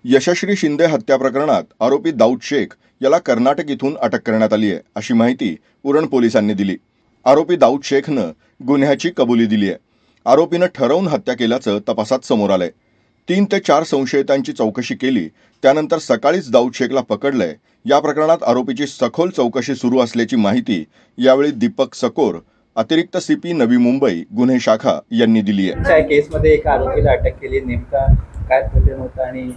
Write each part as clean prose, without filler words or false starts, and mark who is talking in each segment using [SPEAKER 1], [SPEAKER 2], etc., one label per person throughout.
[SPEAKER 1] यशश्री शिंदे हत्या प्रकरणात आरोपी दाऊद शेख याला कर्नाटक इथून अटक करण्यात आली आहे, अशी माहिती उरण पोलिसांनी दिली. आरोपी दाऊद शेखनं गुन्ह्याची कबुली दिली आहे. आरोपीनं ठरवून हत्या केल्याचं तपासात समोर आलंय. 3 ते 4 संशयितांची चौकशी केली, त्यानंतर सकाळीच दाऊद शेखला पकडलंय. या प्रकरणात आरोपीची सखोल चौकशी सुरू असल्याची माहिती यावेळी दीपक सकोर, अतिरिक्त सीपी नवी मुंबई गुन्हे शाखा यांनी दिली आहे.
[SPEAKER 2] त्या केसमध्ये एका आरोपीला अटक केली, नेमका काय प्रकरण होतं आणि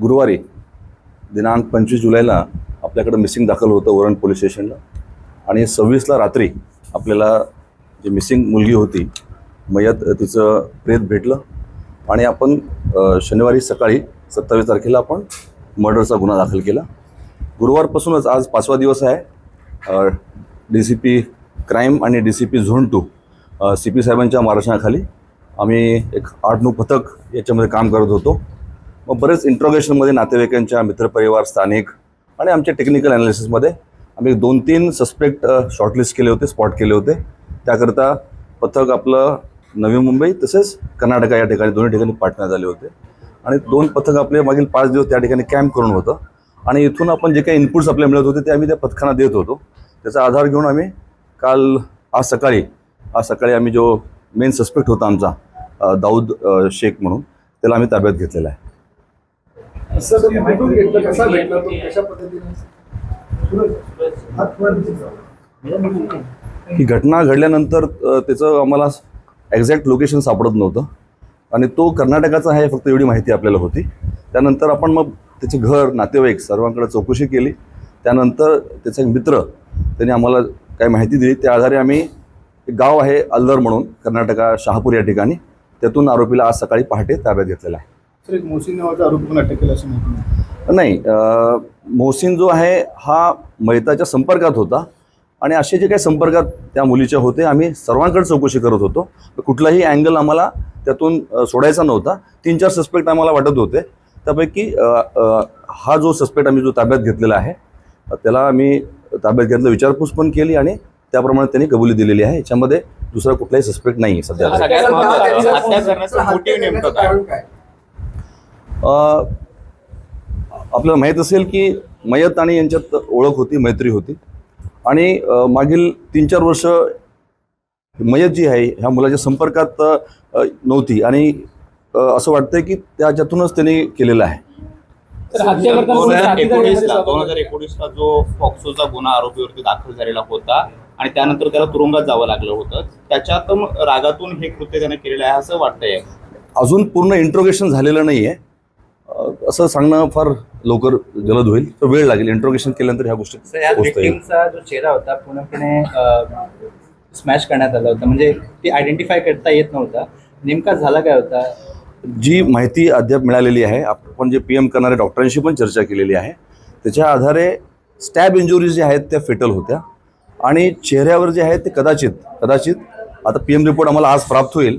[SPEAKER 3] गुरुवारी दिनांक 25 जुलैला आपल्याकडे मिसिंग दाखल होतं उरण पोलीस स्टेशनला आणि 26ला रात्री आपल्याला जी मिसिंग मुलगी होती मयत तिचं प्रेत भेटलं आणि आपण शनिवारी सकाळी 27 तारखेला आपण मर्डरचा गुन्हा दाखल केला. गुरुवारपासूनच आज 5वा दिवस आहे. DCP क्राईम आणि DCP झोन 2 CP साहेबांच्या मार्गदर्शनाखाली आम्ही एक 8-9 पथक याच्यामध्ये काम करत होतो. मग बरेच इंट्रोगेशनमध्ये नातेवाईकांच्या मित्रपरिवार, स्थानिक आणि आमच्या टेक्निकल ॲनालिसिसमध्ये आम्ही 2-3 सस्पेक्ट शॉर्टलिस्ट केले होते, स्पॉट केले होते. त्याकरता पथक आपलं नवी मुंबई तसेच कर्नाटका या ठिकाणी दोन्ही ठिकाणी पाठवण्यात आले होते आणि 2 पथक आपले मागील 5 दिवस त्या ठिकाणी कॅम्प करून होतं आणि इथून आपण जे काही इनपुट्स आपल्याला मिळत होते ते आम्ही त्या पथकांना देत होतो. त्याचा आधार घेऊन आम्ही आज सकाळी आम्ही जो मेन सस्पेक्ट होता आमचा दाऊद शेख म्हणून, त्याला आम्ही ताब्यात घेतलेला आहे. ही घटना घडल्यानंतर त्याचं आम्हाला एक्झॅक्ट लोकेशन सापडत नव्हतं आणि तो कर्नाटकाचा आहे फक्त एवढी माहिती आपल्याला होती. त्यानंतर आपण मग त्याचे घर, नातेवाईक सर्वांकडे चौकशी केली. त्यानंतर त्याचा एक मित्र त्यांनी आम्हाला काय माहिती दिली, त्या आधारे आम्ही एक गाव आहे अल्लर म्हणून कर्नाटका शहापूर या ठिकाणी, त्यातून आरोपीला आज सकाळी पहाटे ताब्यात घेतलेला आहे.
[SPEAKER 4] सर, एक मोहसिन नावाचा आरोपी पण अटक केला असं माहिती
[SPEAKER 3] नाही. मोहसिन जो आहे हा मयताच्या संपर्कात होता आणि असे जे काही संपर्कात त्या मुलीच्या होते आम्ही सर्वांकडे चौकशी करत होतो. कुठलाही अँगल आम्हाला त्यातून सोडायचा नव्हता. 3-4 सस्पेक्ट आम्हाला वाटत होते. त्यापैकी हा जो सस्पेक्ट आम्ही जो ताब्यात घेतलेला आहे त्याला आम्ही ताब्यात घेतलं, विचारपूस पण केली आणि त्याप्रमाणे त्यांनी कबुली दिलेली आहे. याच्यामध्ये दुसरा कुठलाही सस्पेक्ट नाही आहे सध्या. आपल्याला माहीत असेल की मयत आणि यांच्यात ओळख होती, मैत्री होती आणि मागील 3-4 वर्ष मयत जी आहे ह्या मुलाच्या संपर्कात नव्हती आणि असं वाटतंय की त्याच्यातूनच त्यांनी केलेलं आहे.
[SPEAKER 5] 2019ला जो फॉक्सोचा गुन्हा आरोपीवरती दाखल झालेला होता आणि त्यानंतर त्याला तुरुंगात जावं लागलं होतं, त्याच्यात रागातून हे कृत्य त्याने केलेलं आहे असं वाटतंय.
[SPEAKER 3] अजून पूर्ण इंट्रोगेशन झालेलं नाही आहे, असं सांगणं फार लवकर जलद होईल, तर वेळ लागेल. इंट्रोगेशन केल्यानंतर ह्या गोष्टी
[SPEAKER 2] विक्टिमचा जो चेहरा होता पूर्णपणे स्मॅश करण्यात आला होता, म्हणजे ती आयडेंटिफाय करता येत नव्हता. नेमका झाला काय होता?
[SPEAKER 3] जी माहिती अद्याप मिळालेली आहे, आपण जे PM करणाऱ्या डॉक्टरांशी पण चर्चा केलेली आहे, त्याच्या आधारे स्टॅब इंजुरीज ज्या आहेत त्या फेटल होत्या आणि चेहऱ्यावर जे आहेत ते कदाचित आता PM रिपोर्ट आम्हाला आज प्राप्त होईल.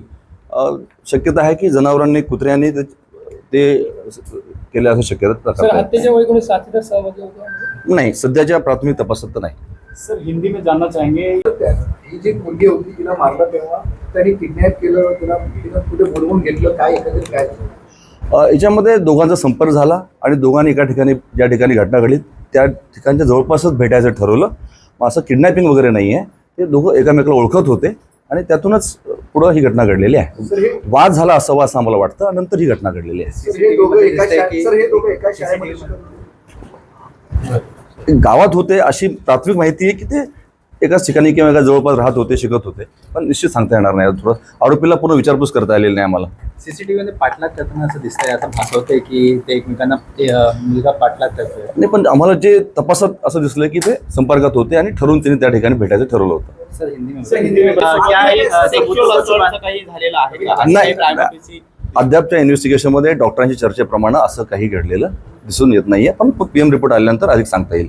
[SPEAKER 3] शक्यता आहे की जनावरांनी, कुत्र्यांनी ते केले असं शक्यता नाही. सध्याच्या प्राथमिक तपासात तर नाही.
[SPEAKER 4] सर, हिंदी में जानना चाहेंगे, ही जी मुलगी होती तिला मारलं तेव्हा त्यांनी किडनॅप केलं, तिला पुढे बोलवून घेतलं, काय एकंदरीत काय?
[SPEAKER 3] याच्यामध्ये दोघांचा संपर्क झाला आणि दोघांनी एका ठिकाणी, ज्या ठिकाणी घटना घडली त्या ठिकाणच्या जवळपासच भेटायचं ठरवलं. मग असं किडनॅपिंग वगैरे नाही आहे. ते दोघं एकामेकाला ओळखत होते आणि त्यातूनच पुढं ही घटना घडलेली आहे. वाद झाला असावा असं आम्हाला वाटतं, नंतर ही घटना घडलेली आहे. गावात होते अशी प्राथमिक माहिती आहे की ते एकाच ठिकाणी किंवा एका जवळपास राहत होते, शिकत होते, पण निश्चित सांगता येणार नाही. थोडं आरोपीला पूर्ण विचारपूस करता आलेली नाही आम्हाला.
[SPEAKER 2] CCTV मध्ये पाठलाग करताना असं दिसतंय, असं भासवतंय की ते एकमेकांना मुलगा पाठलाग करतोय.
[SPEAKER 3] नाही, पण आम्हाला जे तपासात असं दिसलं की ते संपर्कात होते आणि ठरवून त्यांनी त्या ठिकाणी भेटायचं ठरवलं होतं.
[SPEAKER 2] सर, हिंदी
[SPEAKER 3] नाही, अद्यापच्या इन्व्हेस्टिगेशनमध्ये डॉक्टरांच्या चर्चेप्रमाणे असं काही घडलेलं दिसून येत नाहीये, पण PM रिपोर्ट आल्यानंतर अधिक सांगता येईल.